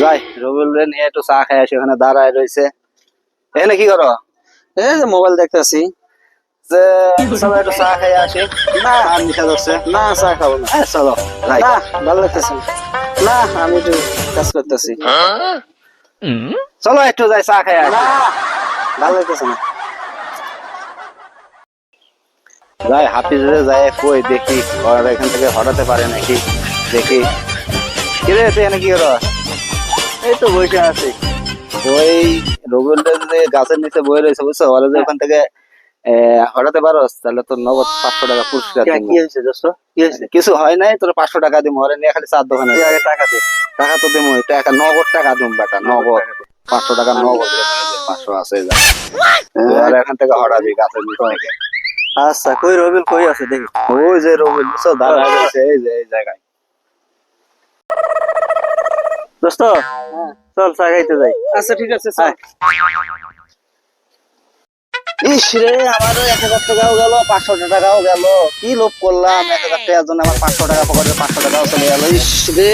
যাই রবিউল রে নিয়ে একটু চা খাই আসি, ওখানে দাঁড়ায় রয়েছে। এখানে কি করো? এই যে মোবাইল দেখতেছি। যে চলো একটু চা খাই আসি। না আর নিশা ধরছে। না, চা খাবো না। চলো যাই। না, ভালো লাগতেছে না। না, আমি একটু কাজ করতেছি। চলো একটু যাই চা খাই আসি। না, ভালো লাগতেছে না। যাই হাফিজে যাই কই দেখি ওরা এখান থেকে হটাতে পারে নাকি, দেখি। কিরে তুই এখানে কি করো? এই তো বসে আছি। ওই রবিউলের যে গাছের নিচে বয়ে রয়েছে বুঝছো, ওরা যে ওখান থেকে হটাতে পারো তাহলে তোর নগদ 500 টাকা পুরস্কার দিব। কি হয়েছে দোস্ত? কি হয়েছে? কিছু হয় নাই, তোর 500 টাকা দিব। ওরা নিয়ে খালি চার দোকানে তুই আগে টাকা দে। টাকা তো দেবো, টাকা নগদ টাকা দিব বেটা, নগদ 500 টাকা নগদ। 500 আছে যা, আর এখান থেকে হটাবি গাছের নিচ থেকে। আচ্ছা, কই রবিল কই আছে দেখি। ওই যে রবিউল বুঝছো দাঁড়ায় রয়েছে এই যে এই জায়গায়। দোস্ত চল চা খাইতে যাই। আচ্ছা ঠিক আছে চল। ইস রে, আমারও 1000 টাকাও গেল, 500 টাকাও গেল। কি লোভ করলাম, 1000 টাকার জন্য আমার 500 টাকা পকেটে 500 টাকাও চলে গেল। ইস রে।